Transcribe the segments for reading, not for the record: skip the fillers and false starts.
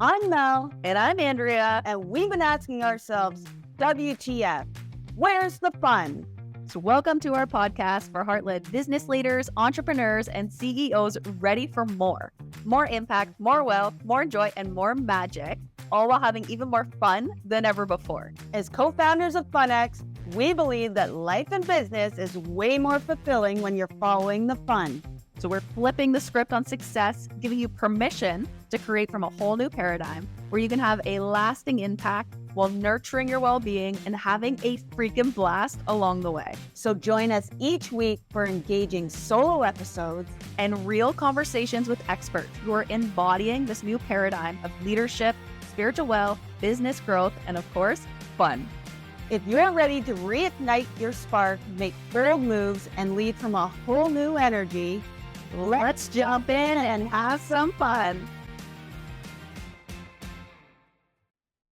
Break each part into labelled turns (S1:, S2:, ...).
S1: I'm Mel,
S2: And I'm Andrea.
S1: and we've been asking ourselves, WTF? Where's the fun?
S2: So welcome to our podcast for heart-led business leaders, entrepreneurs, and CEOs ready for more. More impact, more wealth, more joy, and more magic, all while having even more fun than ever before.
S1: As co-founders of FunX, we believe that life and business is way more fulfilling when you're following the fun.
S2: So we're flipping the script on success, giving you permission to create from a whole new paradigm where you can have a lasting impact while nurturing your well-being and having a freaking blast along the way.
S1: So join us each week for engaging solo episodes
S2: and real conversations with experts who are embodying this new paradigm of leadership, spiritual wealth, business growth, and of course, fun.
S1: If you're ready to reignite your spark, make bold moves, and lead from a whole new energy,
S2: let's jump in and have some fun.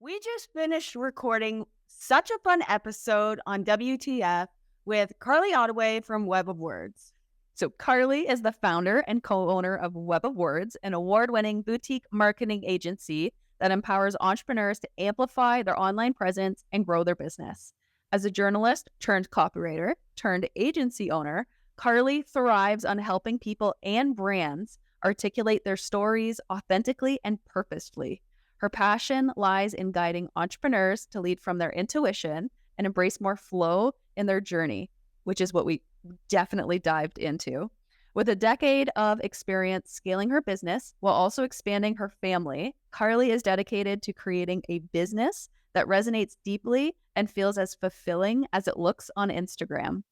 S1: We just finished recording such a fun episode on WTF with Carly Ottaway from Web of Words.
S2: So Carly is the founder and co-owner of Web of Words, an award-winning boutique marketing agency that empowers entrepreneurs to amplify their online presence and grow their business. As a journalist turned copywriter turned agency owner, Carly thrives on helping people and brands articulate their stories authentically and purposefully. Her passion lies in guiding entrepreneurs to lead from their intuition and embrace more flow in their journey, which is what we definitely dived into. With a decade of experience scaling her business while also expanding her family, Carly is dedicated to creating a business that resonates deeply and feels as fulfilling as it looks on Instagram.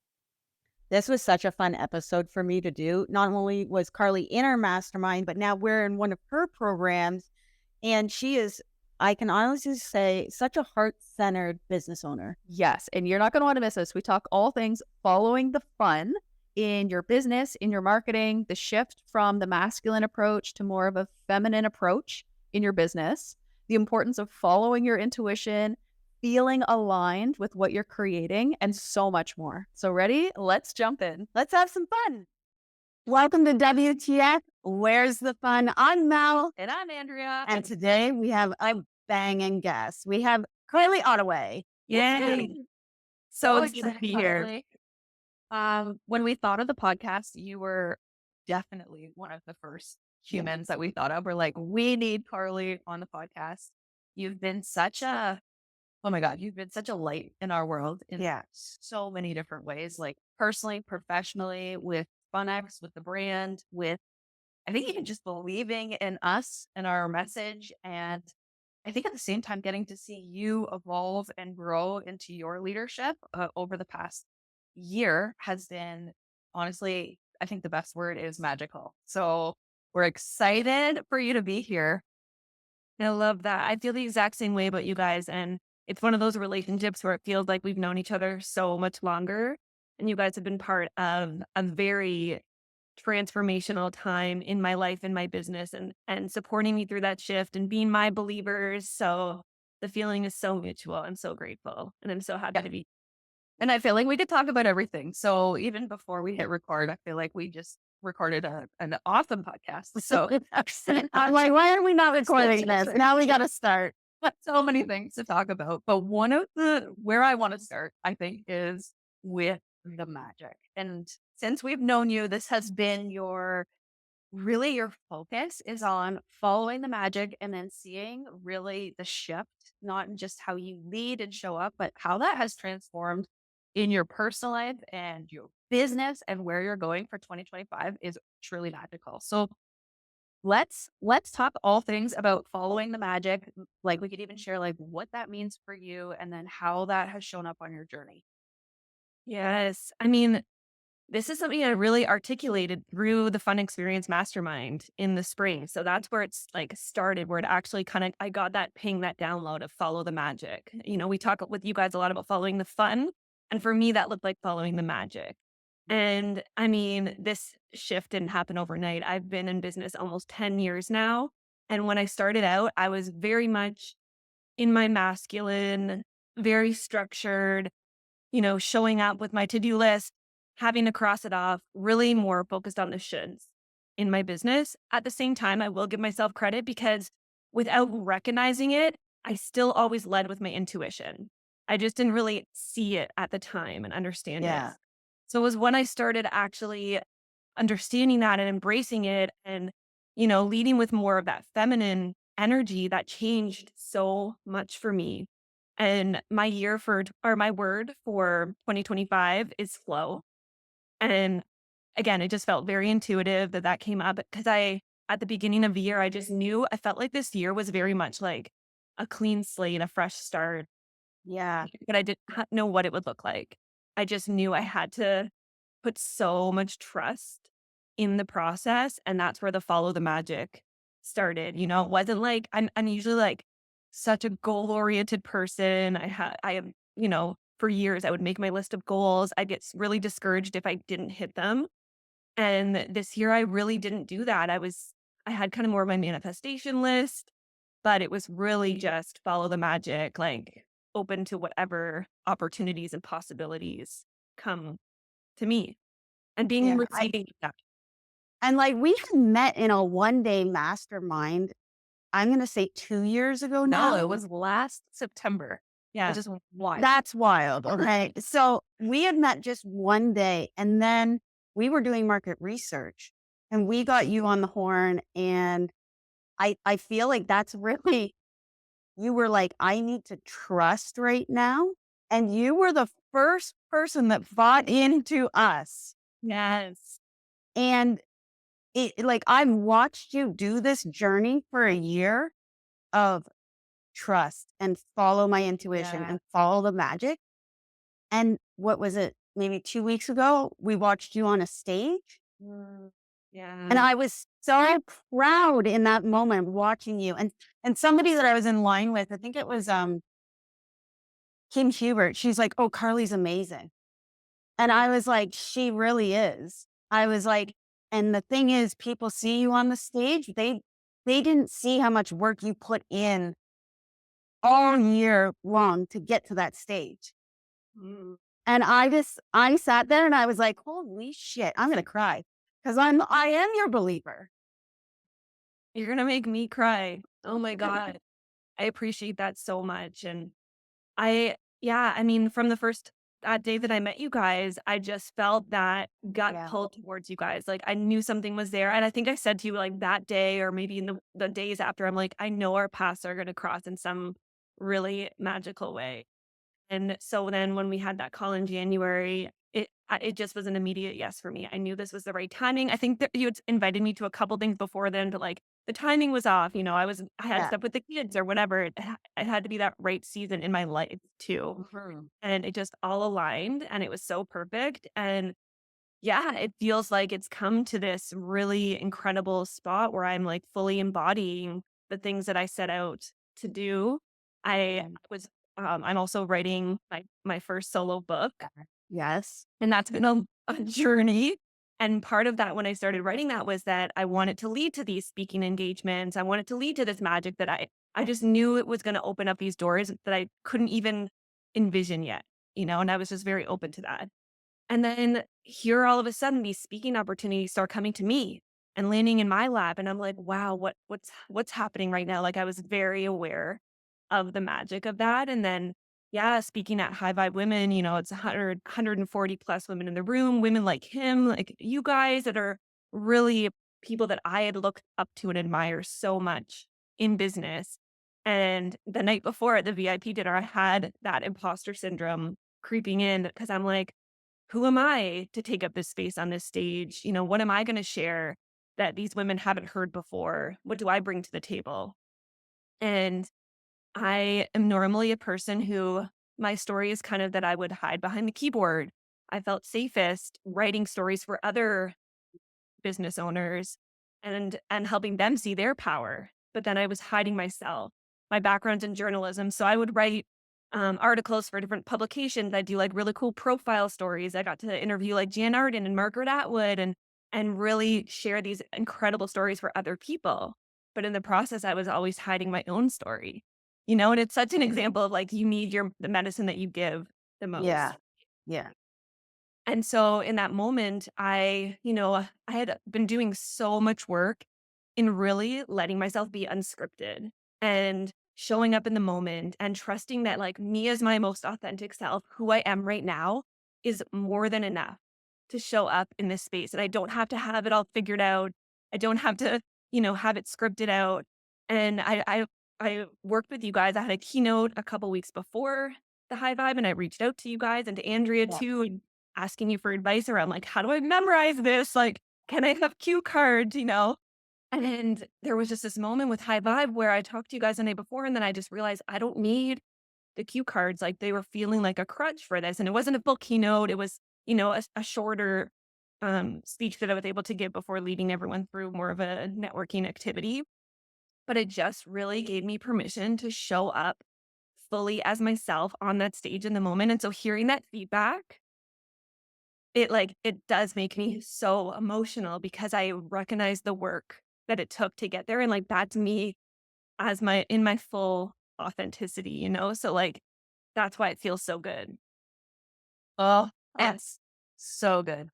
S1: This was such a fun episode for me to do. Not only was Carly in our mastermind, but now we're in one of her programs. And she is, I can honestly say, such a heart-centered business owner.
S2: Yes, and you're not going to want to miss this. We talk all things following the fun in your business, in your marketing, the shift from the masculine approach to more of a feminine approach in your business, the importance of following your intuition, feeling aligned with what you're creating, and so much more. So ready? Let's jump in.
S1: Let's have some fun. Welcome to WTF. Where's the fun? I'm Mel.
S2: And I'm Andrea.
S1: And today we have a banging guest. We have Carly Ottaway.
S3: Yay. So excited to be here.
S2: Carly.
S3: When we thought of the podcast, you were definitely one of the first humans that we thought of. We're like, we need Carly on the podcast. You've been such a, oh my God, you've been such a light in our world in so many different ways, like personally, professionally, with FunX, with the brand, with, I think even just believing in us and our message. And I think at the same time, getting to see you evolve and grow into your leadership over the past year has been, honestly, I think the best word is magical. So we're excited for you to be here.
S4: I love that. I feel the exact same way about you guys. And it's one of those relationships where it feels like we've known each other so much longer. And you guys have been part of a very transformational time in my life and my business and supporting me through that shift and being my believers. So the feeling is so mutual. I'm so grateful. And I'm so happy to be.
S3: And I feel like we could talk about everything. So even before we hit record, I feel like we just recorded an awesome podcast. So
S1: I'm like, why are we not recording this? Now we got to start.
S3: So many things to talk about. But one of where I want to start, I think, is with the magic. And since we've known you, this has been your focus is on following the magic and then seeing really the shift, not in just how you lead and show up, but how that has transformed in your personal life and your business and where you're going for 2025 is truly magical. So let's talk all things about following the magic. Like we could even share like what that means for you and then how that has shown up on your journey.
S4: Yes. I mean, this is something I really articulated through the Fun Experience Mastermind in the spring. So that's where it's like started, where it actually kind of, I got that ping, that download of follow the magic. You know, we talk with you guys a lot about following the fun. And for me, that looked like following the magic. And I mean, this shift didn't happen overnight. I've been in business almost 10 years now. And when I started out, I was very much in my masculine, very structured, you know, showing up with my to-do list, having to cross it off, really more focused on the shoulds in my business. At the same time, I will give myself credit because without recognizing it, I still always led with my intuition. I just didn't really see it at the time and understand it.
S1: Yeah.
S4: So it was when I started actually understanding that and embracing it and, leading with more of that feminine energy that changed so much for me. And my word for 2025 is flow. And again, it just felt very intuitive that came up because at the beginning of the year, I just knew I felt like this year was very much like a clean slate, a fresh start,
S1: Yeah.
S4: but I didn't know what it would look like. I just knew I had to put so much trust in the process. And that's where the follow the magic started. It wasn't like I'm usually like such a goal oriented person. I am, for years I would make my list of goals. I'd get really discouraged if I didn't hit them. And this year I really didn't do that. I had kind of more of my manifestation list, but it was really just follow the magic, like open to whatever opportunities and possibilities come to me and being
S1: Yeah.
S4: receiving that.
S1: And like we had met in a 1-day mastermind, I'm going to say 2 years ago
S3: No,
S1: now.
S3: it was last September.
S4: Yeah.
S3: Which is wild.
S1: That's wild. Okay. So we had met just 1 day and then we were doing market research and we got you on the horn. And I feel like that's really, you were like, I need to trust right now. And you were the first person that bought into us.
S4: Yes.
S1: And like, I've watched you do this journey for a year of trust and follow my intuition
S4: Yeah.
S1: and follow the magic. And what was it? Maybe 2 weeks ago, we watched you on a stage.
S4: Yeah.
S1: And I was so proud in that moment watching you. And somebody that I was in line with, I think it was Kim Hubert, she's like, "Oh, Carly's amazing." And I was like, "She really is." I was like, and the thing is, people see you on the stage, they didn't see how much work you put in all year long to get to that stage.
S4: Mm.
S1: And I sat there and I was like, "Holy shit, I'm gonna cry." Because I am your believer.
S4: You're going to make me cry. Oh my God. I appreciate that so much. And I mean, from the first that day that I met you guys, I just felt that gut
S1: Yeah.
S4: pull towards you guys. Like I knew something was there. And I think I said to you like that day or maybe in the days after, I'm like, I know our paths are going to cross in some really magical way. And so then when we had that call in January, it just was an immediate yes for me. I knew this was the right timing. I think that you had invited me to a couple things before then, but like the timing was off. I had
S1: Yeah.
S4: stuff with the kids or whatever. It had to be that right season in my life too. And it just all aligned and it was so perfect. And yeah, it feels like it's come to this really incredible spot where I'm like fully embodying the things that I set out to do. I'm also writing my first solo book,
S1: Yes.
S4: and that's been a journey. And part of that when I started writing that was that I wanted to lead to these speaking engagements. I wanted to lead to this magic that I just knew it was going to open up these doors that I couldn't even envision yet, and I was just very open to that. And then here all of a sudden these speaking opportunities start coming to me and landing in my lap. And I'm like, wow, what's happening right now? Like I was very aware of the magic of that. And then yeah, speaking at High Vibe Women, it's 140 plus women in the room, women like him, like you guys that are really people that I had looked up to and admire so much in business. And the night before at the VIP dinner, I had that imposter syndrome creeping in because I'm like, who am I to take up this space on this stage? What am I going to share that these women haven't heard before? What do I bring to the table? And I am normally a person who my story is kind of that I would hide behind the keyboard. I felt safest writing stories for other business owners and helping them see their power. But then I was hiding myself. My background's in journalism, so I would write articles for different publications. I do like really cool profile stories. I got to interview like Jan Arden and Margaret Atwood and really share these incredible stories for other people. But in the process, I was always hiding my own story. And it's such an example of like you need the medicine that you give the most.
S1: Yeah. Yeah.
S4: And so in that moment, I had been doing so much work in really letting myself be unscripted and showing up in the moment and trusting that like me as my most authentic self, who I am right now, is more than enough to show up in this space. And I don't have to have it all figured out. I don't have to, have it scripted out. And I worked with you guys. I had a keynote a couple weeks before the High Vibe, and I reached out to you guys and to Andrea
S1: Yeah.
S4: too, and asking you for advice around like, how do I memorize this? Like, can I have cue cards, And there was just this moment with High Vibe where I talked to you guys the night before, and then I just realized I don't need the cue cards. Like, they were feeling like a crutch for this. And it wasn't a full keynote. It was, a shorter speech that I was able to give before leading everyone through more of a networking activity. But it just really gave me permission to show up fully as myself on that stage in the moment. And so hearing that feedback, it does make me so emotional because I recognize the work that it took to get there. And like, that's me as in my full authenticity, So like, that's why it feels so good.
S3: Oh,
S4: And
S3: that's so good.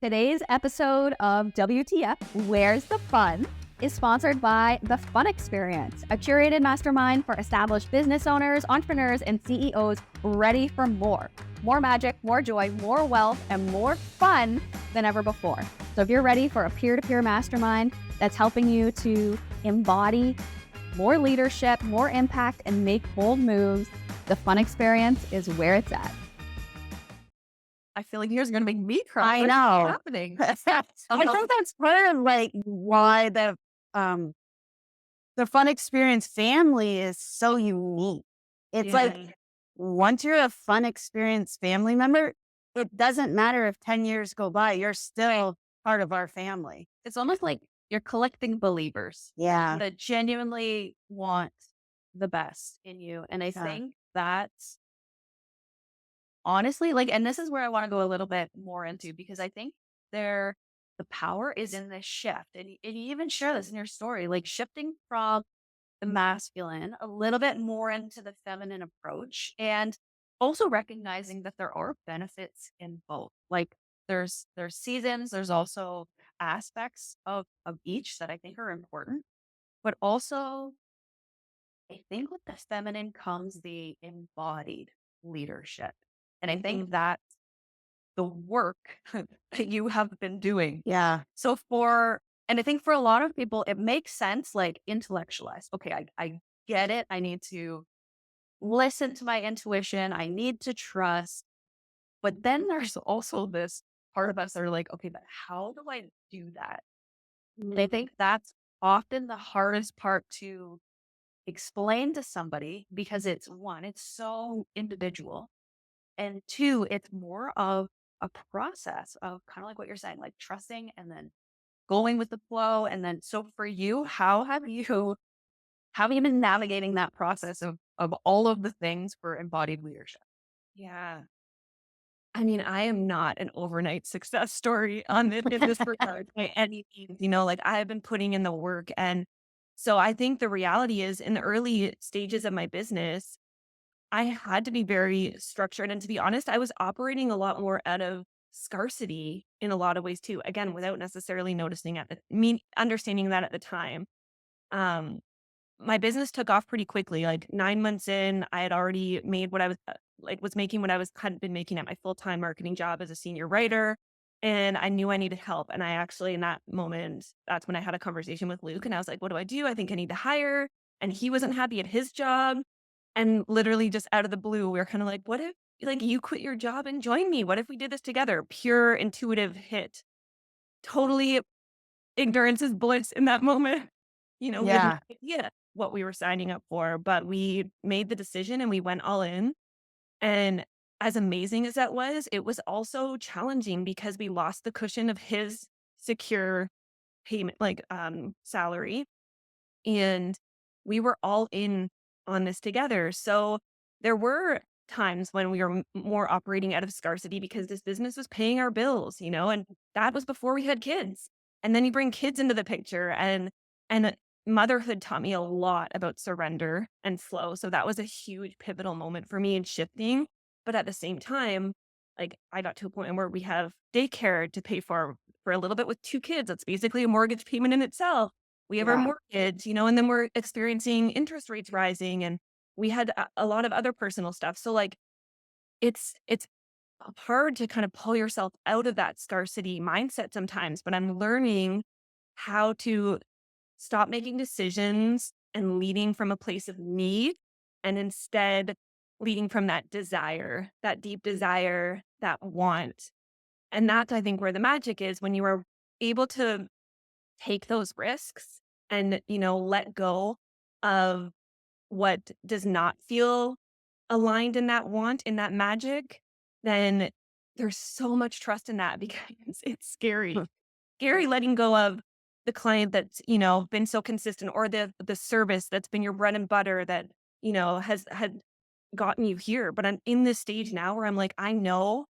S2: Today's episode of WTF, Where's the Fun? Is sponsored by The Fun Experience, a curated mastermind for established business owners, entrepreneurs, and CEOs ready for more. More magic, more joy, more wealth, and more fun than ever before. So if you're ready for a peer-to-peer mastermind that's helping you to embody more leadership, more impact, and make bold moves, The Fun Experience is where it's at.
S3: I feel like yours are going to make me cry.
S1: I
S3: What's
S1: know.
S3: happening?
S1: I think that's part of like why the Fun Experience family is so unique. It's like once you're a Fun Experience family member, it doesn't matter if 10 years go by, you're still part of our family.
S3: It's almost like you're collecting believers
S1: Yeah.
S3: that genuinely want the best in you. And I think that's honestly like, and this is where I want to go a little bit more into, because I think the power is in this shift. And you even share this in your story, like shifting from the masculine a little bit more into the feminine approach, and also recognizing that there are benefits in both. Like there's seasons, there's also aspects of each that I think are important, but also I think with the feminine comes the embodied leadership. And I think that's the work that you have been doing.
S1: Yeah.
S3: So and I think for a lot of people, it makes sense, like intellectualize. Okay, I get it. I need to listen to my intuition. I need to trust. But then there's also this part of us that are like, okay, but how do I do that? And I think that's often the hardest part to explain to somebody, because it's so individual. And two, it's more of a process of kind of like what you're saying, like trusting and then going with the flow. And then, so for you, how have you been navigating that process of all of the things for embodied leadership?
S4: yeah. I mean, I am not an overnight success story in this regard by any means. Like I've been putting in the work. And so I think the reality is in the early stages of my business, I had to be very structured. And to be honest, I was operating a lot more out of scarcity in a lot of ways too. Again, without necessarily noticing understanding that at the time. My business took off pretty quickly. Like 9 months in, I had already made what I was was making what had been making at my full-time marketing job as a senior writer. And I knew I needed help. And I actually, in that moment, that's when I had a conversation with Luke, and I was like, what do I do? I think I need to hire. And he wasn't happy at his job. And literally just out of the blue, we were kind of like, what if like you quit your job and join me? What if we did this together? Pure intuitive hit. Totally ignorance is bliss in that moment. We had
S1: Yeah.
S4: no idea what we were signing up for, but we made the decision and we went all in. And as amazing as that was, it was also challenging because we lost the cushion of his secure payment, salary. And we were all in on this together. So there were times when we were more operating out of scarcity because this business was paying our bills, and that was before we had kids. And then you bring kids into the picture, and motherhood taught me a lot about surrender and flow. So that was a huge pivotal moment for me in shifting. But at the same time, like I got to a point where we have daycare to pay for a little bit with 2 kids. That's basically a mortgage payment in itself. We have our
S1: Yeah.
S4: mortgage, and then we're experiencing interest rates rising, and we had a lot of other personal stuff. So like it's hard to kind of pull yourself out of that scarcity mindset sometimes, but I'm learning how to stop making decisions and leading from a place of need and instead leading from that desire, that deep desire, that want. And that's, I think, where the magic is when you are able to take those risks and, let go of what does not feel aligned in that want, in that magic, then there's so much trust in that because it's scary. Scary letting go of the client that's, been so consistent, or the service that's been your bread and butter that, has had gotten you here. But I'm in this stage now where I'm like, I know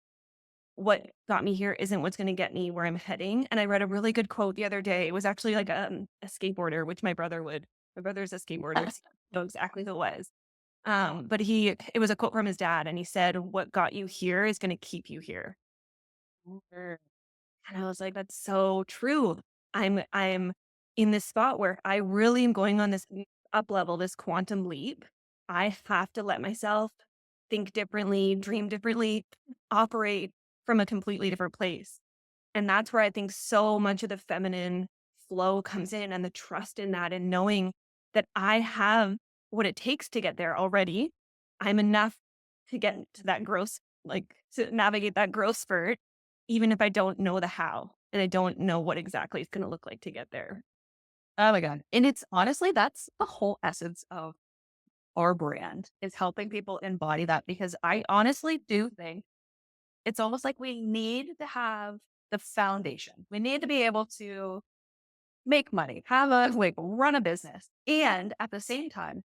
S4: what got me here isn't what's going to get me where I'm heading. And I read a really good quote the other day. It was actually like a skateboarder, which my brother's a skateboarder, so I know exactly who it was. But it was a quote from his dad, and he said, "What got you here is going to keep you here." And I was like, "That's so true." I'm in this spot where I really am going on this up level, this quantum leap. I have to let myself think differently, dream differently, operate from a completely different place. And that's where I think so much of the feminine flow comes in, and the trust in that, and knowing that I have what it takes to get there already. I'm enough to get to that growth, like to navigate that growth spurt, even if I don't know the how and I don't know what exactly it's going to look like to get there.
S2: Oh my God. And it's honestly, that's the whole essence of our brand, is helping people embody that, because I honestly do think it's almost like we need to have the foundation. We need to be able to make money, have a like run a business, and at the same time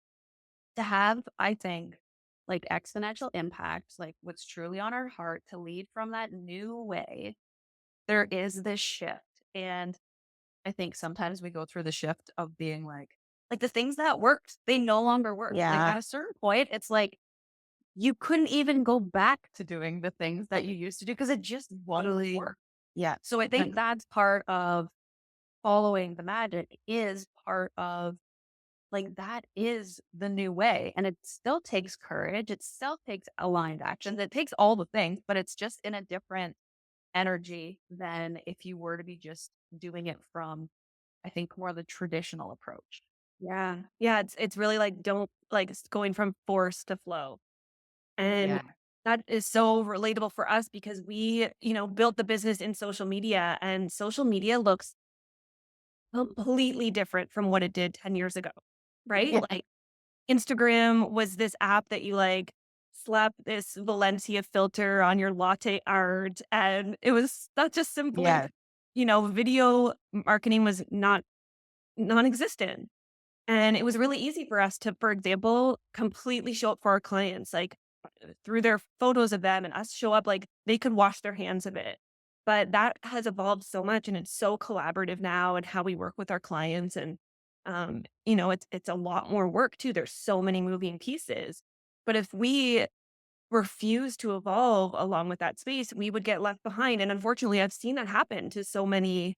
S2: to have, I think, like exponential impact, like what's truly on our heart, to lead from that new way. There is this shift. And I think sometimes we go through the shift of being like the things that worked, they no longer work. Like
S1: Yeah.
S2: at a certain point, it's like you couldn't even go back to doing the things that you used to do because it just wouldn't work.
S1: Yeah.
S2: So I think that's part of following the magic, is part of like that is the new way. And it still takes courage. It still takes aligned actions. It takes all the things, but it's just in a different energy than if you were to be just doing it from, I think, more the traditional approach.
S4: Yeah. Yeah. It's really like, don't like going from force to flow. And
S2: Yeah.
S4: that is so relatable for us because we, built the business in social media, and social media looks completely different from what it did 10 years ago, right?
S1: Yeah.
S4: Like Instagram was this app that you like slap this Valencia filter on your latte art, and it was not just simply,
S1: Yeah.
S4: video marketing was non-existent. And it was really easy for us to, for example, completely show up for our clients, like through their photos of them, and us show up like they could wash their hands of it. But that has evolved so much, and it's so collaborative now, and how we work with our clients. And, it's a lot more work too. There's so many moving pieces. But if we refuse to evolve along with that space, we would get left behind. And unfortunately, I've seen that happen to so many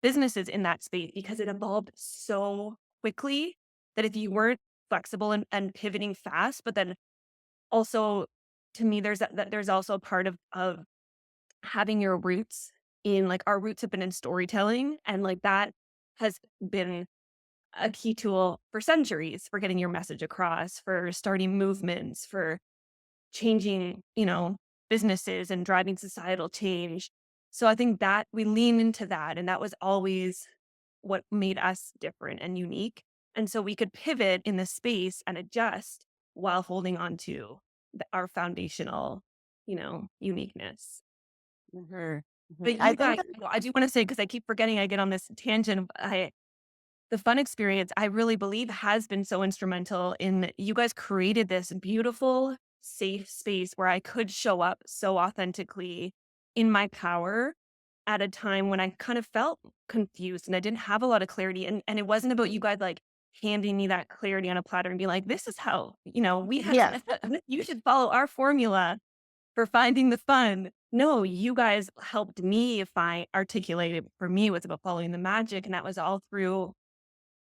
S4: businesses in that space because it evolved so quickly that if you weren't flexible and pivoting fast, but then also, to me, there's also a part of having your roots in, like, our roots have been in storytelling, and like that has been a key tool for centuries for getting your message across, for starting movements, for changing, businesses and driving societal change. So I think that we lean into that, and that was always what made us different and unique. And so we could pivot in this space and adjust while holding on to our foundational, uniqueness.
S1: Mhm.
S4: But
S1: I
S4: you
S1: think
S4: guys,
S1: that,
S4: I do want to say, because I keep forgetting, I get on this tangent. The fun experience, I really believe, has been so instrumental in you guys created this beautiful, safe space where I could show up so authentically in my power at a time when I kind of felt confused and I didn't have a lot of clarity. And it wasn't about you guys like handing me that clarity on a platter and being like, this is how, we have,
S1: yeah.
S4: you should follow our formula for finding the fun. No, you guys helped me articulate it. For me, it was about following the magic. And that was all through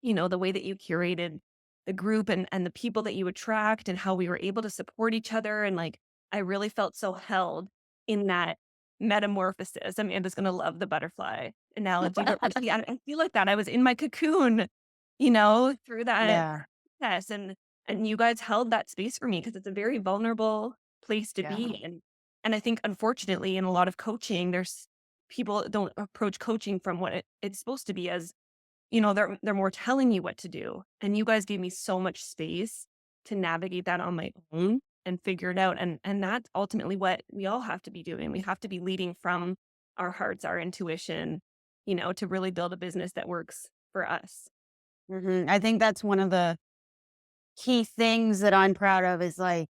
S4: the way that you curated the group and the people that you attract and how we were able to support each other. And like, I really felt so held in that metamorphosis. Amanda's going to love the butterfly analogy, but yeah, I feel like that I was in my cocoon, through that
S1: Yeah.
S4: process. And you guys held that space for me because it's a very vulnerable place to be in. And I think, unfortunately, in a lot of coaching, there's people that don't approach coaching from what it's supposed to be as, they're more telling you what to do. And you guys gave me so much space to navigate that on my own and figure it out. And that's ultimately what we all have to be doing. We have to be leading from our hearts, our intuition, to really build a business that works for us.
S1: I think that's one of the key things that I'm proud of is like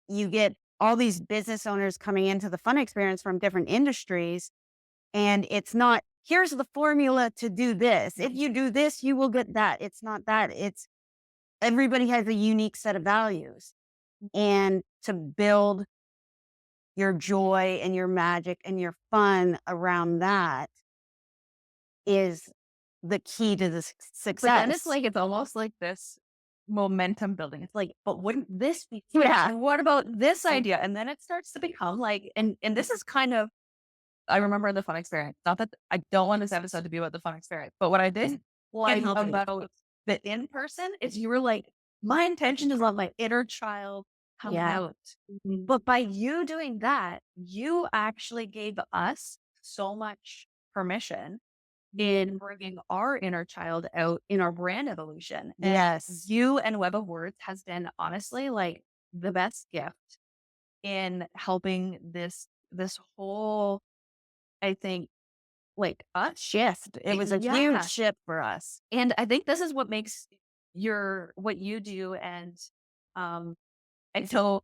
S1: you get all these business owners coming into the fun experience from different industries. And it's not, here's the formula to do this. If you do this, you will get that. It's not that. It's everybody has a unique set of values. And to build your joy and your magic and your fun around that is the key to the success.
S2: But then it's like, it's almost like this momentum building. It's like, but wouldn't this be?
S1: Yeah.
S2: And what about this idea? And then it starts to become like, and this is kind of, I remember the fun experience. Not that I don't want this episode to be about the fun experience, but what I did like about the in person is you were like, my intention is let my inner child come out. But by you doing that, you actually gave us so much permission in bringing our inner child out in our brand evolution. And
S1: Yes.
S2: you and Web of Words has been honestly like the best gift in helping this whole, I think, like a shift. It was a huge shift for us. And I think this is what makes what you do. And so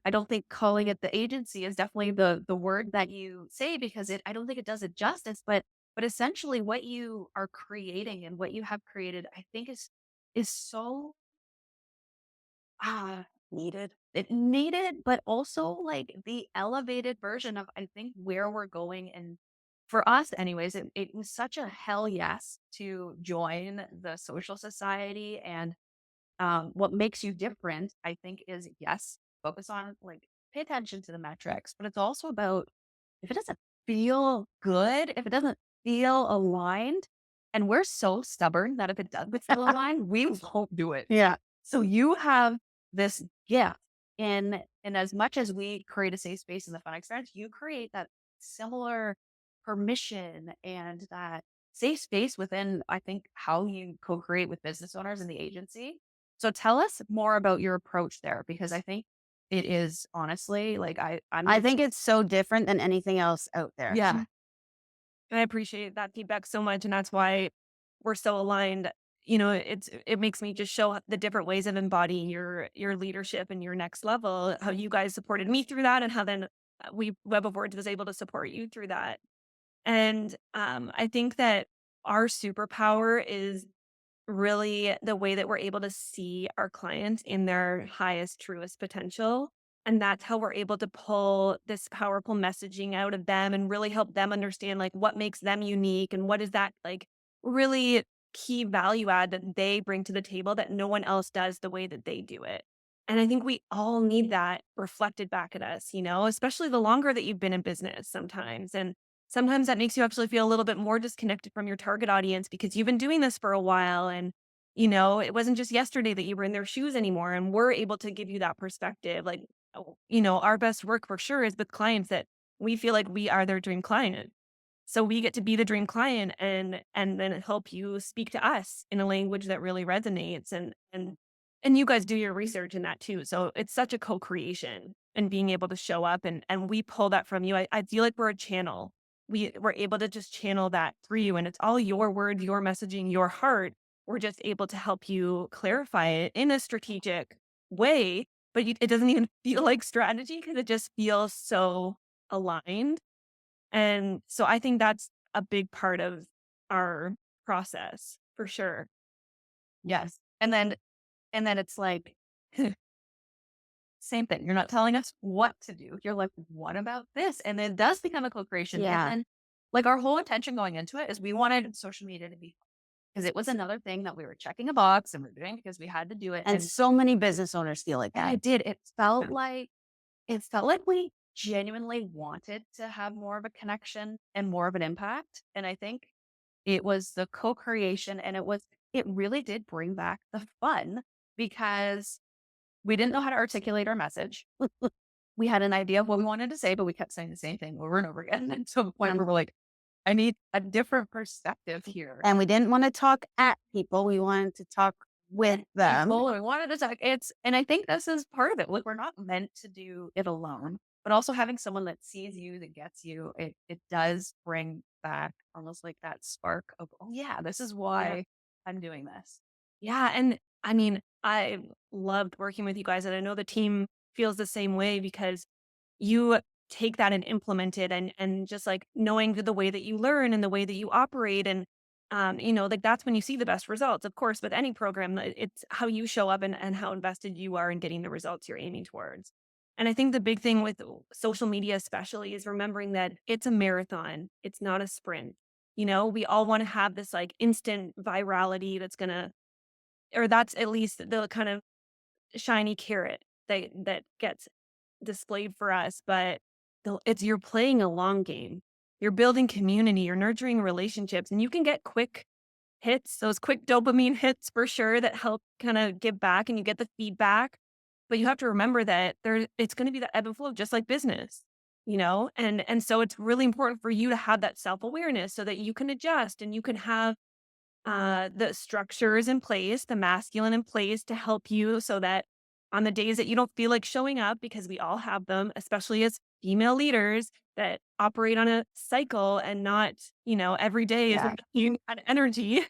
S2: I don't think calling it the agency is definitely the word that you say, because I don't think it does it justice, but essentially what you are creating and what you have created, I think is so needed. It needed, but also like the elevated version of, I think, where we're going. And for us anyways, it was such a hell yes to join the social society. And what makes you different, I think, is yes, focus on like pay attention to the metrics, but it's also about if it doesn't feel good, if it doesn't feel aligned, and we're so stubborn that if it doesn't feel aligned, we won't do it.
S1: Yeah.
S2: So you have this gift in as much as we create a safe space in the fun experience, you create that similar permission and that safe space within, I think, how you co-create with business owners in the agency. So tell us more about your approach there, because I think it is honestly like
S1: I think it's so different than anything else out there.
S2: yeah.
S4: And I appreciate that feedback so much. And that's why we're so aligned. It makes me just show the different ways of embodying your leadership and your next level, how you guys supported me through that, and how then Web of Words was able to support you through that. And I think that our superpower is really the way that we're able to see our clients in their highest, truest potential. And that's how we're able to pull this powerful messaging out of them and really help them understand like what makes them unique and what is that like really key value add that they bring to the table that no one else does the way that they do it. And I think we all need that reflected back at us, especially the longer that you've been in business sometimes. And sometimes that makes you actually feel a little bit more disconnected from your target audience because you've been doing this for a while. And, it wasn't just yesterday that you were in their shoes anymore. And we're able to give you that perspective. Like, our best work for sure is with clients that we feel like we are their dream client. So we get to be the dream client and then help you speak to us in a language that really resonates. And you guys do your research in that too. So it's such a co-creation and being able to show up and we pull that from you. I feel like we're a channel. We're able to just channel that through you, and it's all your words, your messaging, your heart. We're just able to help you clarify it in a strategic way, but it doesn't even feel like strategy because it just feels so aligned. And so I think that's a big part of our process for sure.
S2: Yes. And then it's like, same thing. You're not telling us what to do. You're like, what about this? And it does become a co-creation.
S1: Yeah.
S2: And like our whole intention going into it is we wanted social media to be
S3: because it was another thing that we were checking a box and we're doing because we had to do it.
S1: And so many business owners feel like
S3: And I
S1: that.
S3: did. It felt like we genuinely wanted to have more of a connection and more of an impact. And I think it was the co-creation, and it really did bring back the fun because we didn't know how to articulate our message. We had an idea of what we wanted to say, but we kept saying the same thing over and over again. And to the point where we're like, I need a different perspective here.
S1: And we didn't want to talk at people. We wanted to talk with them.
S3: People, and we wanted to talk. And I think this is part of it. Like, we're not meant to do it alone, but also having someone that sees you, that gets you, it does bring back almost like that spark of, oh yeah, this is why I'm doing this.
S4: Yeah. And I mean, I loved working with you guys, and I know the team feels the same way because you take that and implement it, and just like knowing the way that you learn and the way that you operate, and like that's when you see the best results. Of course, with any program, it's how you show up and how invested you are in getting the results you're aiming towards. And I think the big thing with social media especially is remembering that it's a marathon. It's not a sprint. We all want to have this like instant virality that's at least the kind of shiny carrot that gets displayed for us. But you're playing a long game. You're building community, you're nurturing relationships, and you can get quick hits, those quick dopamine hits for sure that help kind of give back, and you get the feedback. But you have to remember that it's going to be that ebb and flow, just like business, and so it's really important for you to have that self-awareness so that you can adjust and you can have the structures in place, the masculine in place to help you, so that on the days that you don't feel like showing up, because we all have them, especially as female leaders that operate on a cycle and not, every day is you had energy.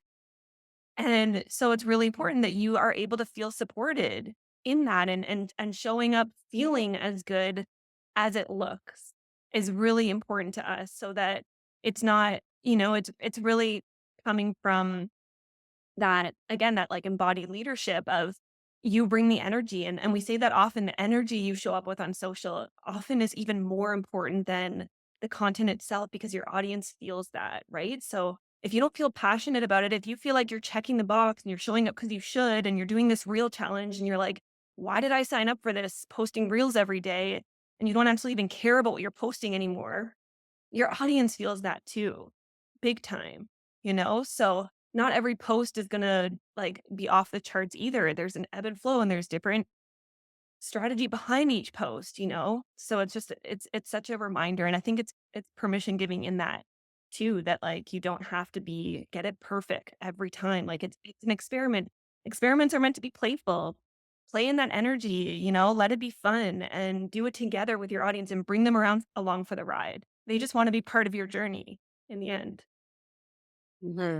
S4: And so it's really important that you are able to feel supported in that, and showing up feeling as good as it looks is really important to us, so that it's not, it's really coming from that, again, that like embodied leadership of you bring the energy. And we say that often, the energy you show up with on social often is even more important than the content itself, because your audience feels that, right? So if you don't feel passionate about it, if you feel like you're checking the box and you're showing up because you should, and you're doing this reel challenge and you're like, why did I sign up for this, posting reels every day, and you don't actually even care about what you're posting anymore, your audience feels that too, big time, So not every post is going to like be off the charts either. There's an ebb and flow, and there's different strategy behind each post, So it's such a reminder. And I think it's permission giving in that too, that like, you don't have to get it perfect every time. Like it's an experiment. Experiments are meant to be playful. Play in that energy, let it be fun, and do it together with your audience and bring them along for the ride. They just want to be part of your journey in the end.
S1: Mm-hmm.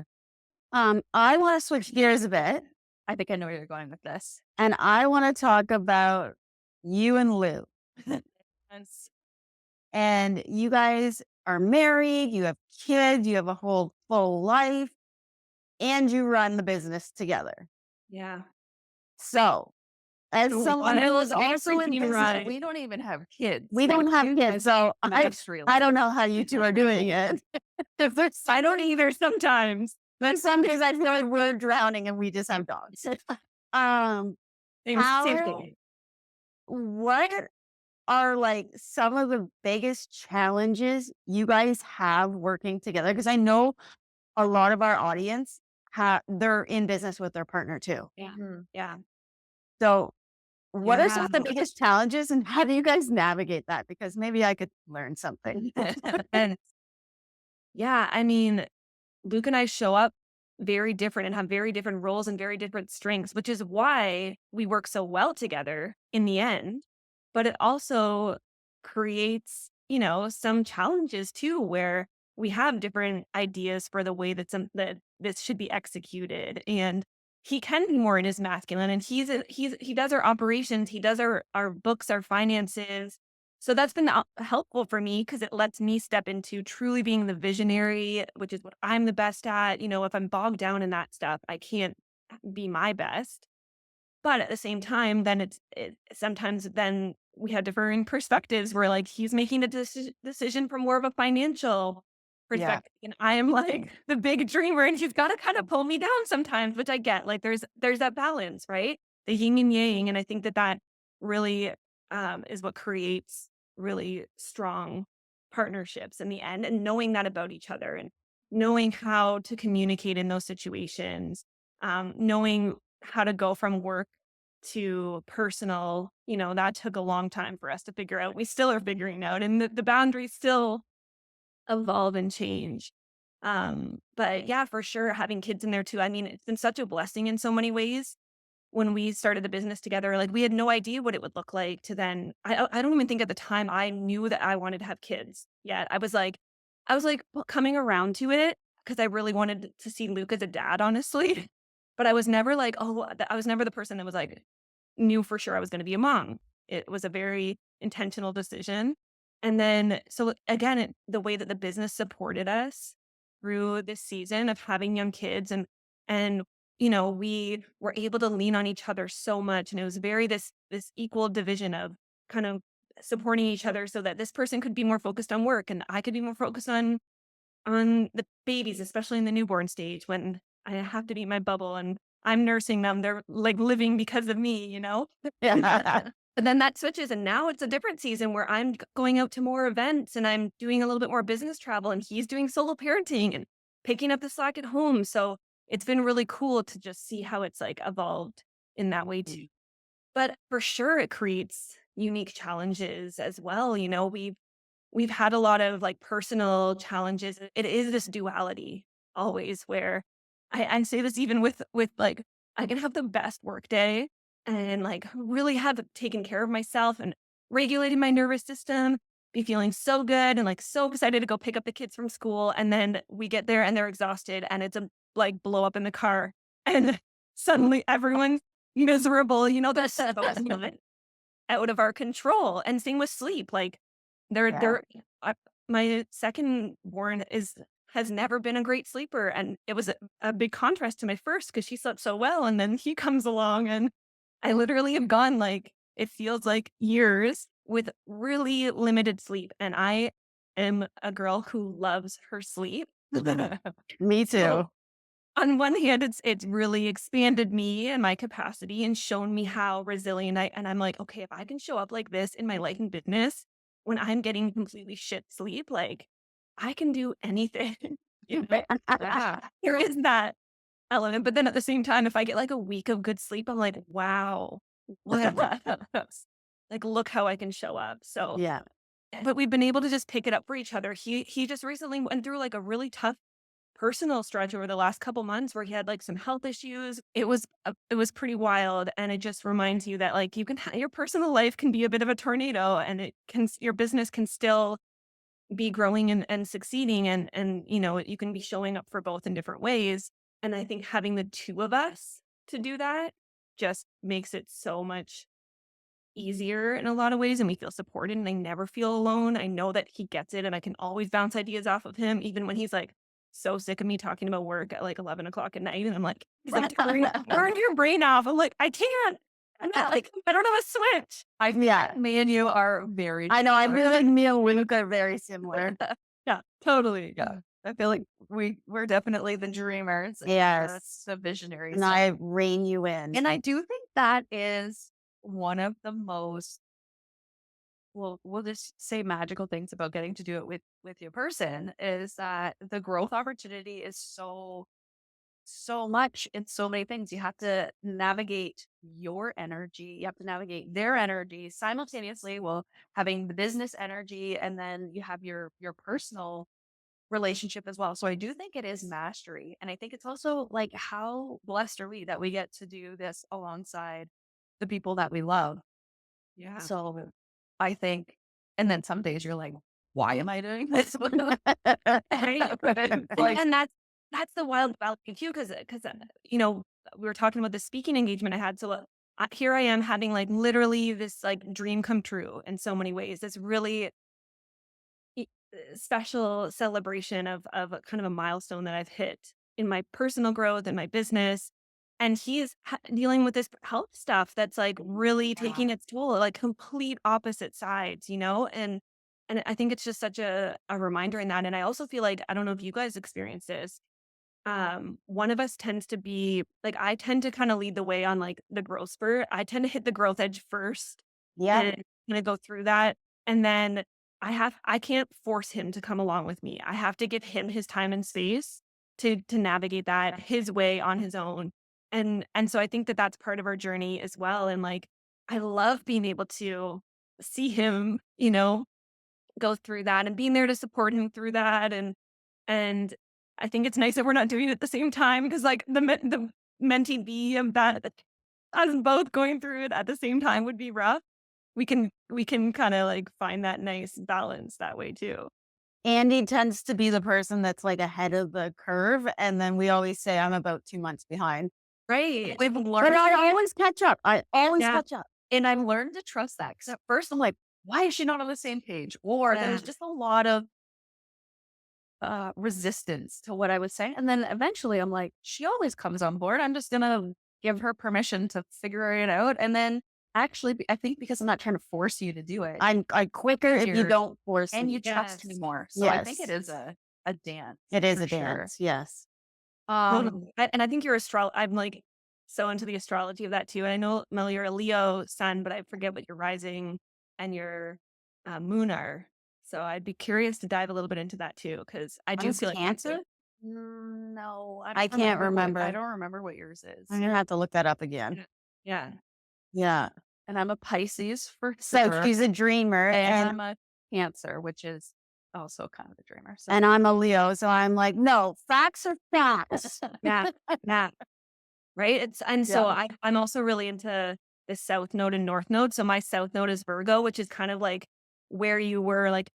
S1: I want to switch gears a bit,
S3: I think I know where you're going with this.
S1: and I want to talk about you and Lou. And you guys are married, you have kids, you have a whole full life, and you run the business together.
S4: Yeah.
S1: So, as someone who is also in business,
S3: we don't even have kids.
S1: we don't have kids, so I don't know how you two are doing it.
S4: I don't either sometimes.
S1: But some days I feel like we're drowning and we just have dogs. What are like some of the biggest challenges you guys have working together? Because I know a lot of our audience they're in business with their partner too.
S4: Yeah. Yeah.
S1: So what are some of the biggest challenges, and how do you guys navigate that? Because maybe I could learn something.
S4: And yeah, I mean, Luke and I show up very different and have very different roles and very different strengths, which is why we work so well together in the end. But it also creates, some challenges too, where we have different ideas for the way that this should be executed. And he can be more in his masculine, and he does our operations, he does our books, our finances. So that's been helpful for me, because it lets me step into truly being the visionary, which is what I'm the best at. If I'm bogged down in that stuff, I can't be my best. But at the same time, then sometimes then we have differing perspectives, where like he's making a decision from more of a financial perspective. And I am like the big dreamer, and he's got to kind of pull me down sometimes, which I get. Like there's that balance, right? The yin and yang. And I think that really is what creates really strong partnerships in the end, and knowing that about each other, and knowing how to communicate in those situations, knowing how to go from work to personal, that took a long time for us to figure out. We still are figuring out, and the boundaries still evolve and change. But yeah, for sure, having kids in there too. I mean, it's been such a blessing in so many ways. When we started the business together, like we had no idea what it would look like to then, I don't even think at the time I knew that I wanted to have kids yet. I was like coming around to it because I really wanted to see Luke as a dad, honestly. But I was never like, I was never the person that was like, knew for sure I was going to be a mom. It was a very intentional decision. And then, so again, the way that the business supported us through this season of having young kids, and we were able to lean on each other so much. And it was very this equal division of kind of supporting each other, so that this person could be more focused on work and I could be more focused on the babies, especially in the newborn stage when I have to be in my bubble and I'm nursing them. They're like living because of me.
S1: Yeah.
S4: But then that switches, and now it's a different season where I'm going out to more events and I'm doing a little bit more business travel, and he's doing solo parenting and picking up the slack at home. So it's been really cool to just see how it's like evolved in that way too. But for sure, it creates unique challenges as well. We've had a lot of like personal challenges. It is this duality always, where I say this even with like, I can have the best work day and like really have taken care of myself and regulated my nervous system, be feeling so good and like so excited to go pick up the kids from school. And then we get there and they're exhausted, and it's a like blow up in the car, and suddenly everyone's miserable. That's out of our control. And same with sleep. Like they're my second born has never been a great sleeper, and it was a big contrast to my first because she slept so well, and then he comes along and I literally have gone like, it feels like years with really limited sleep, and I am a girl who loves her sleep.
S1: Me too.
S4: So, on one hand, it's really expanded me and my capacity and shown me how resilient I'm like, okay, if I can show up like this in my life and business when I'm getting completely shit sleep, like I can do anything. There is that element. But then at the same time, if I get like a week of good sleep, I'm like, wow, what? Like, look how I can show up. So
S1: Yeah.
S4: but we've been able to just pick it up for each other. He just recently went through like a really tough personal stretch over the last couple months where he had like some health issues. It was pretty wild, and it just reminds you that like you can your personal life can be a bit of a tornado, and your business can still be growing and succeeding, and you can be showing up for both in different ways. And I think having the two of us to do that just makes it so much easier in a lot of ways, and we feel supported, and I never feel alone. I know that he gets it, and I can always bounce ideas off of him, even when he's like so sick of me talking about work at like 11 o'clock at night. And I'm like, he's like, turn your brain off. I'm like, I can't. I'm not like, I don't have a switch.
S1: Yeah.
S3: Me and you are very
S1: I know. I feel
S3: similar.
S1: like me and Luke are very similar.
S4: Yeah, totally.
S3: Yeah. I feel like we're definitely the dreamers. and
S1: Yes.
S3: that's the visionaries.
S1: And I rein you in.
S3: And I do think that is one of the most, we'll just say magical things about getting to do it with your person, is that the growth opportunity is so much in so many things. You have to navigate your energy. You have to navigate their energy simultaneously while having the business energy, and then you have your personal relationship as well. So I do think it is mastery. And I think it's also like, how blessed are we that we get to do this alongside the people that we love.
S4: Yeah.
S3: So I think, and then some days you're like, why am I doing this? Like,
S4: And that's the wild balance too, because we were talking about the speaking engagement I had. So here I am having like literally this like dream come true in so many ways. This really special celebration of a kind of a milestone that I've hit in my personal growth and my business. And he's dealing with this health stuff that's like really taking its toll, like complete opposite sides, and And I think it's just such a reminder in that. And I also feel like, I don't know if you guys experience this. One of us tends to be like, I tend to kind of lead the way on like the growth spurt. I tend to hit the growth edge first
S1: Yeah.
S4: and kind of go through that. And then I can't force him to come along with me. I have to give him his time and space to navigate that his way on his own. And so I think that that's part of our journey as well. And like, I love being able to see him, go through that and being there to support him through that. And I think it's nice that we're not doing it at the same time, because like the mentee B of that, us both going through it at the same time would be rough. We can kind of like find that nice balance that way too.
S1: Andy tends to be the person that's like ahead of the curve. And then we always say, I'm about 2 months behind.
S3: Right.
S2: We've
S1: But
S2: learned,
S1: I always catch up. I always
S4: Yeah.
S1: catch up.
S3: And I've learned to trust that. Because at first I'm like, why is she not on the same page? Or
S4: Yeah.
S3: there's just a lot of resistance to what I was saying. And then eventually I'm like, she always comes on board. I'm just going to give her permission to figure it out. And then actually, I think because I'm not trying to force you to do it,
S1: I'm quicker if you
S3: You're-
S1: don't force
S3: and
S1: me.
S3: you trust me more. So I think it
S1: Yes.
S3: is a dance.
S1: It is
S3: for
S1: a
S3: sure.
S1: dance. Yes.
S4: And I think you're I'm like so into the astrology of that too. And I know, Mel, you're a Leo sun, but I forget what your rising and your moon are. So I'd be curious to dive a little bit into that too, because I do
S1: Mine's
S4: feel like
S1: Cancer?
S3: No,
S1: I can't remember.
S3: I don't remember what yours is.
S1: I'm gonna have to look that up again.
S4: Yeah.
S1: Yeah.
S3: And I'm a Pisces for
S1: So
S3: sure.
S1: she's a dreamer,
S3: And
S1: and
S3: I'm a Cancer, which is also kind of a dreamer. So
S1: I'm a Leo. So I'm like, no, facts are facts.
S4: Yeah. Yeah. Right. So I'm also really into the South Node and North Node. So my South Node is Virgo, which is kind of like where you were like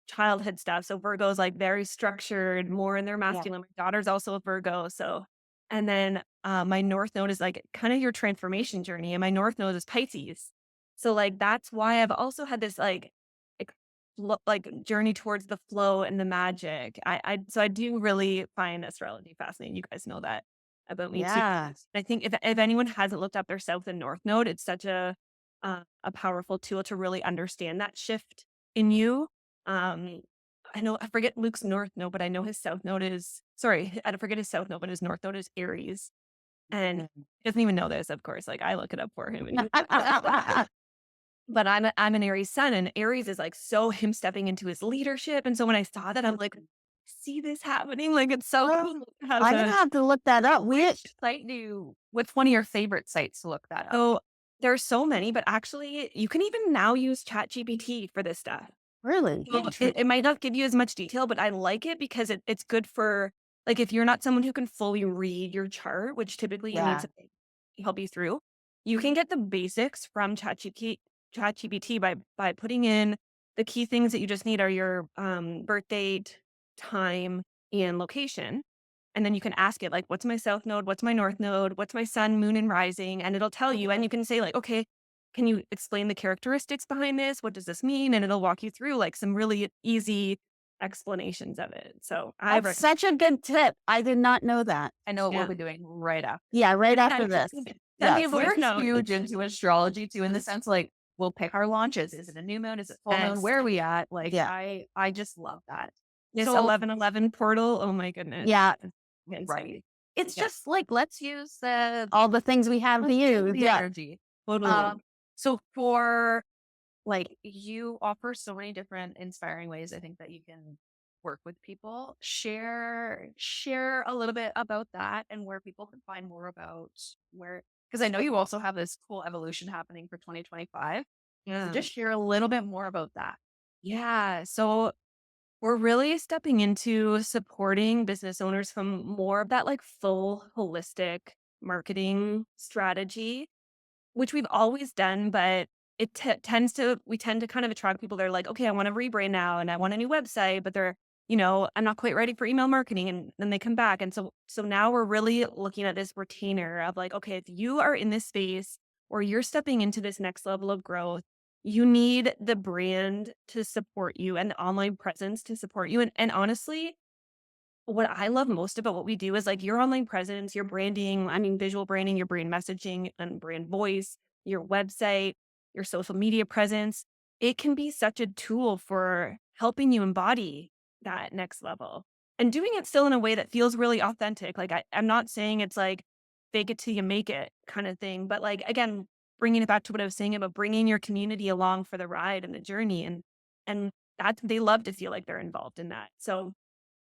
S4: childhood stuff. So Virgo is like very structured, more in their masculine. My daughter's also a Virgo. So, and then my North Node is like kind of your transformation journey. And my North Node is Pisces. So like, that's why I've also had this like journey towards the flow and the magic. So I do really find astrology fascinating. You guys know that about me
S1: Yeah.
S4: too. I think if anyone hasn't looked up their South and North Node, it's such a powerful tool to really understand that shift in you. I know I forget Luke's North Node, but I know his South Node is I forget his South Node, but his North Node is Aries, and he doesn't even know this. Of course, like I look it up for him. But I'm an Aries sun, and Aries is like so him stepping into his leadership. And so when I saw that, I'm like, see this happening? Like it's so cool.
S1: I'm gonna have to look that up.
S3: which what's one of your favorite sites to look that up?
S4: So there's so many, but actually you can even now use ChatGPT for this stuff.
S1: Really?
S4: Well, it might not give you as much detail, but I like it because it's good for like if you're not someone who can fully read your chart, which typically you need
S1: Yeah.
S4: to help you through, you can get the basics from ChatGPT by putting in the key things that you just need are your birth date, time, and location. And then you can ask it like, what's my South Node? What's my North Node? What's my sun, moon, and rising? And it'll tell you. And you can say like, okay, can you explain the characteristics behind this? What does this mean? And it'll walk you through like some really easy explanations of it. So
S1: That's such a good tip. I did not know that.
S3: I know what
S4: Yeah.
S3: we'll be doing right after.
S1: Yeah, right after this.
S4: Send me a
S1: Yes.
S4: voice
S3: We're
S4: note.
S3: huge into astrology too, in the sense like we'll pick our launches. Is it a new moon? Is it full moon?
S4: Yes.
S3: Where are we at? Like
S1: Yeah.
S3: I just love that.
S4: This
S3: So-
S4: 1111 portal. Oh my goodness.
S1: Yeah.
S4: It's
S3: Right. It's
S4: Yeah.
S3: just like let's use the
S1: All the things we have to use. Yeah.
S3: energy.
S4: totally.
S3: So for like you offer so many different inspiring ways I think that you can work with people. Share a little bit about that and where people can find more about because I know you also have this cool evolution happening for 2025.
S4: Yeah.
S3: So just share a little bit more about that.
S4: Yeah. So we're really stepping into supporting business owners from more of that like full holistic marketing strategy, which we've always done, but it tends to kind of attract people that are like, okay, I want to rebrand now and I want a new website, but they're, I'm not quite ready for email marketing. And then they come back. And so now we're really looking at this retainer of like, okay, if you are in this space or you're stepping into this next level of growth, you need the brand to support you and the online presence to support you. And honestly, what I love most about what we do is like your online presence, your branding, visual branding, your brand messaging and brand voice, your website, your social media presence. it can be such a tool for helping you embody that next level and doing it still in a way that feels really authentic. Like I'm not saying it's like fake it till you make it kind of thing, but like, again, bringing it back to what I was saying about bringing your community along for the ride and the journey. And that they love to feel like they're involved in that. So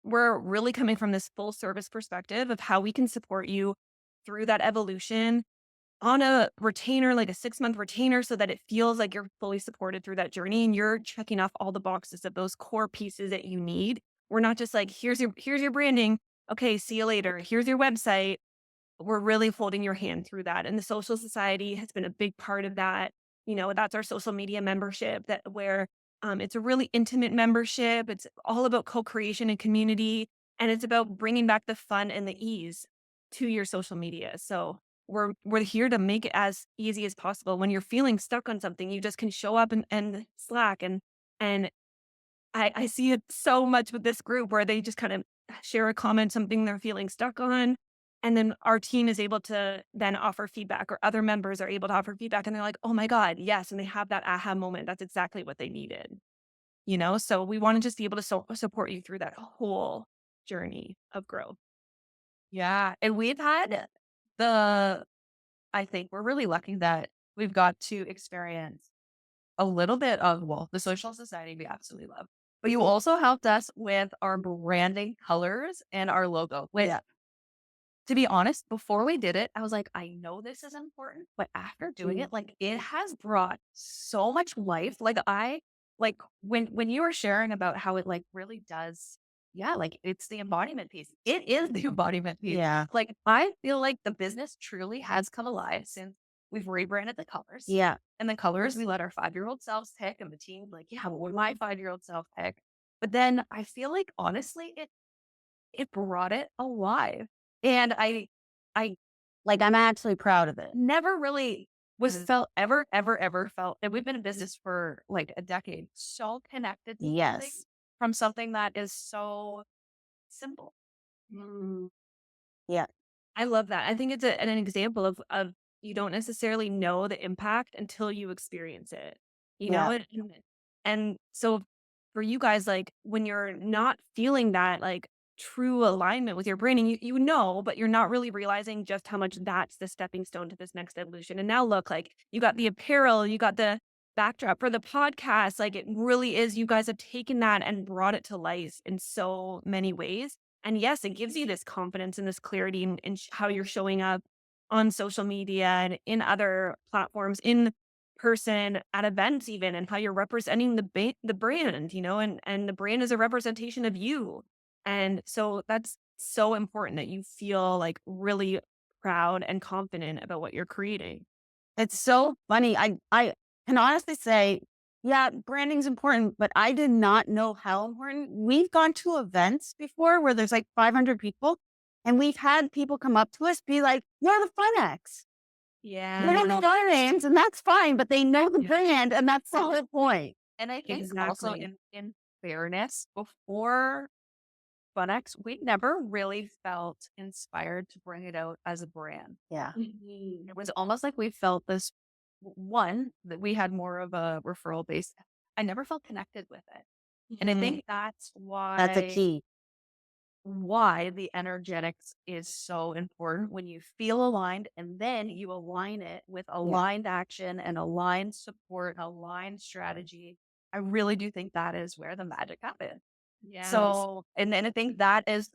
S4: we're really coming from this full service perspective of how we can support you through that evolution on a retainer, like a 6-month retainer, so that it feels like you're fully supported through that journey and you're checking off all the boxes of those core pieces that you need. We're not just like, here's your branding. Okay, see you later. Here's your website. We're really holding your hand through that. And the social society has been a big part of that. That's our social media membership that where it's a really intimate membership. It's all about co-creation and community. And it's about bringing back the fun and the ease to your social media. So we're here to make it as easy as possible. When you're feeling stuck on something, you just can show up and Slack. And I see it so much with this group where they just kind of share a comment, something they're feeling stuck on. And then our team is able to then offer feedback, or other members are able to offer feedback. And they're like, oh my God, yes. And they have that aha moment. That's exactly what they needed. So we want to just be able to support you through that whole journey of growth.
S3: Yeah. And I think we're really lucky that we've got to experience a little bit of, well, the social society we absolutely love. But you also helped us with our branding colors and our logo.
S1: Yeah.
S3: To be honest, before we did it, I was like, I know this is important, but after doing it, like it has brought so much life. Like when you were sharing about how it like really does, yeah, like it's the embodiment piece. It is the embodiment piece.
S1: Yeah.
S3: Like I feel like the business truly has come alive since we've rebranded the colors.
S1: Yeah.
S3: And the colors we let our 5-year-old selves pick, and the team, like, yeah, what would my 5-year-old self pick? But then I feel like honestly, it brought it alive. And I
S1: Like, I'm actually proud of it.
S3: never really felt ever felt that we've been in business for like a decade, so connected to something
S1: Yes.
S3: from something that is so simple.
S1: Yeah.
S4: I love that. I think it's an example of you don't necessarily know the impact until you experience it,
S1: Yeah.
S4: and so for you guys, like when you're not feeling that like true alignment with your branding, but you're not really realizing just how much that's the stepping stone to this next evolution. And now look, like you got the apparel, you got the backdrop for the podcast. Like it really is, you guys have taken that and brought it to life in so many ways. And yes, it gives you this confidence and this clarity in how you're showing up on social media and in other platforms, in person, at events even, and how you're representing the brand, and the brand is a representation of you. And so that's so important that you feel like really proud and confident about what you're creating.
S1: It's so funny. I can honestly say, yeah, branding's important, but I did not know how important. We've gone to events before where there's like 500 people, and we've had people come up to us, be like, "You're the Funex." They don't know our names, and that's fine, but they know the brand, and that's the whole point.
S3: And I think also
S4: Exactly.
S3: in fairness, before Funex, we never really felt inspired to bring it out as a brand.
S1: Yeah.
S3: It was almost like we felt this one that we had more of a referral base. I never felt connected with it. And I think that's
S1: That's a key.
S3: why the energetics is so important. When you feel aligned and then you align it with aligned action and aligned support, aligned strategy, I really do think that is where the magic happens.
S4: Yeah.
S3: So, and then I think that is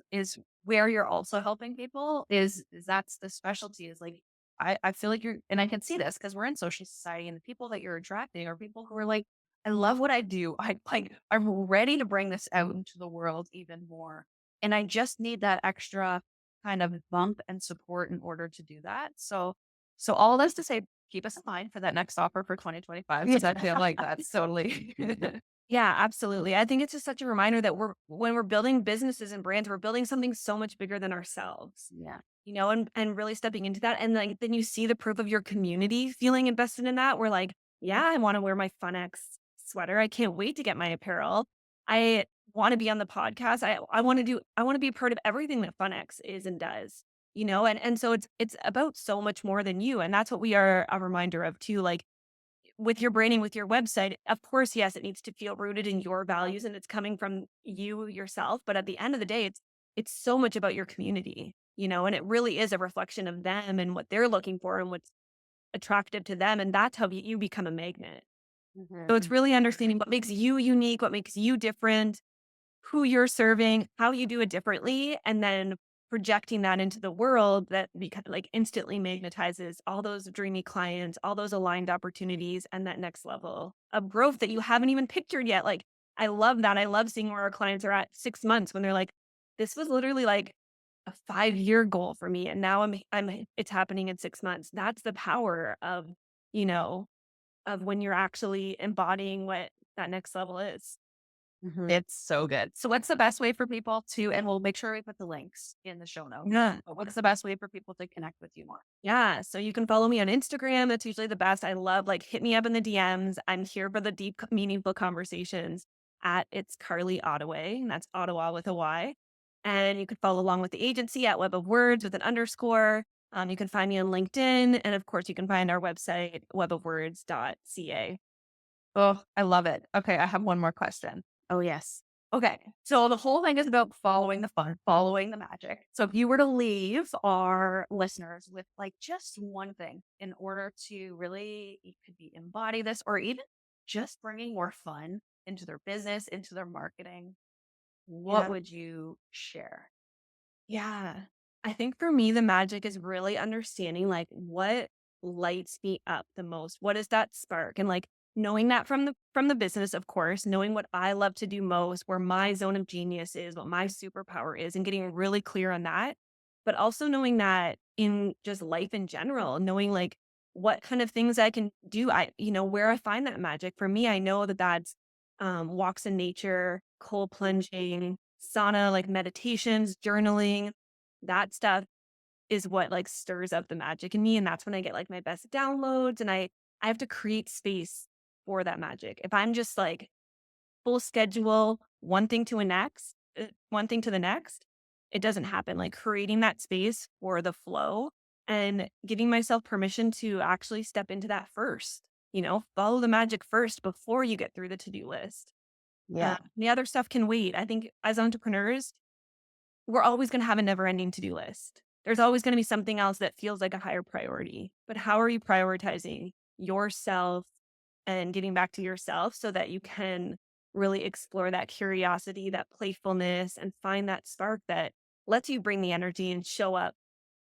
S3: where you're also helping people is that's the specialty is like, I feel like and I can see this because we're in social society, and the people that you're attracting are people who are like, I love what I do. I'm ready to bring this out into the world even more. And I just need that extra kind of bump and support in order to do that. So all this to say, keep us in mind for that next offer for 2025. Because I feel like that's totally
S4: Yeah, absolutely. I think it's just such a reminder that when we're building businesses and brands, we're building something so much bigger than ourselves,
S1: Yeah.
S4: and really stepping into that. And like, then you see the proof of your community feeling invested in that. We're like, yeah, I want to wear my Funex sweater. I can't wait to get my apparel. I want to be on the podcast. I want to be a part of everything that Funex is and does, and so it's about so much more than you. And that's what we are a reminder of too. Like, with your branding, with your website, of course, yes, it needs to feel rooted in your values and it's coming from you yourself. But at the end of the day, it's so much about your community, and it really is a reflection of them and what they're looking for and what's attractive to them. And that's how you become a magnet. So it's really understanding what makes you unique, what makes you different, who you're serving, how you do it differently, and then projecting that into the world that like instantly magnetizes all those dreamy clients, all those aligned opportunities, and that next level of growth that you haven't even pictured yet. Like, I love that. I love seeing where our clients are at 6 months when they're like, this was literally like a 5-year goal for me. And now it's happening in 6 months. That's the power of, of when you're actually embodying what that next level is.
S3: It's so good. So what's the best way for people to, and we'll make sure we put the links in the show notes.
S4: Yeah.
S3: But what's the best way for people to connect with you more?
S4: Yeah. So you can follow me on Instagram. That's usually the best. I love, like, hit me up in the DMs. I'm here for the deep, meaningful conversations at It's Carly Ottaway. And that's Ottawa with a Y. And you can follow along with the agency at Web of Words with an underscore. You can find me on LinkedIn. And of course, you can find our website, webofwords.ca.
S3: Oh, I love it. Okay. I have one more question.
S1: Oh, yes.
S3: Okay. So the whole thing is about following the fun, following the magic. So if you were to leave our listeners with like just one thing in order to really, it could be embody this or even just bringing more fun into their business, into their marketing, what would you share?
S4: Yeah. I think for me, the magic is really understanding like what lights me up the most. What is that spark? And like knowing that from the business, of course, knowing what I love to do most, where my zone of genius is, what my superpower is, and getting really clear on that. But also knowing that in just life in general, knowing like what kind of things I can do, where I find that magic. For me, I know that that's walks in nature, cold plunging, sauna, like meditations, journaling, that stuff is what like stirs up the magic in me. And that's when I get like my best downloads, and I have to create space for that magic. If I'm just like full schedule, one thing to the next, it doesn't happen. Like creating that space for the flow and giving myself permission to actually step into that first, follow the magic first before you get through the to-do list.
S1: Yeah.
S4: The other stuff can wait. I think as entrepreneurs, we're always going to have a never-ending to-do list. There's always going to be something else that feels like a higher priority. But how are you prioritizing yourself and getting back to yourself so that you can really explore that curiosity, that playfulness, and find that spark that lets you bring the energy and show up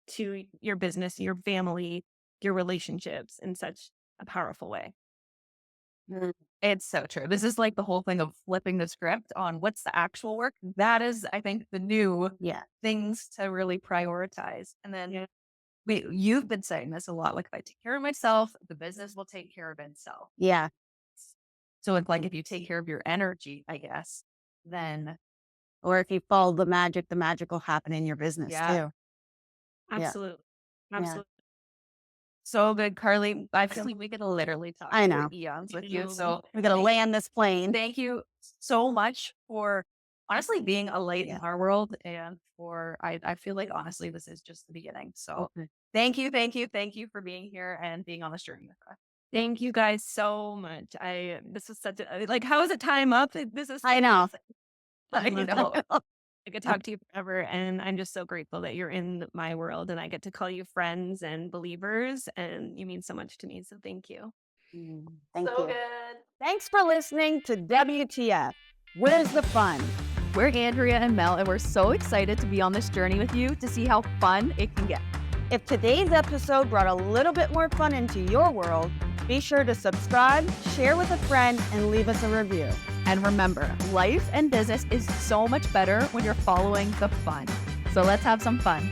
S4: to your business, your family, your relationships in such a powerful way.
S3: It's so true. This is like the whole thing of flipping the script on what's the actual work. That is, I think, the new things to really prioritize. And then you've been saying this a lot. Like, if I take care of myself, the business will take care of itself.
S1: Yeah.
S3: So it's like if you take care of your energy, I guess, then.
S1: Or if you follow the magic will happen in your business too.
S4: Absolutely.
S1: Yeah.
S4: Absolutely.
S3: So good, Carly. I feel like we could literally talk
S1: I know.
S3: for eons with you. So
S1: we got to land this plane.
S3: Thank you so much for honestly being a light in our world. And I feel like honestly, this is just the beginning. So thank you for being here and being on this journey with us.
S4: Thank you guys so much. This was such a, like, how is it time up? This is,
S1: I know.
S4: I know. I could talk to you forever, and I'm just so grateful that you're in my world and I get to call you friends and believers, and you mean so much to me. So thank you.
S1: Thank
S3: So
S1: you.
S3: good.
S1: Thanks for listening to WTF. Where's the fun?
S2: We're Andrea and Mel, and we're so excited to be on this journey with you to see how fun it can get.
S1: If today's episode brought a little bit more fun into your world, be sure to subscribe, share with a friend, and leave us a review.
S2: And remember, life and business is so much better when you're following the fun. So let's have some fun.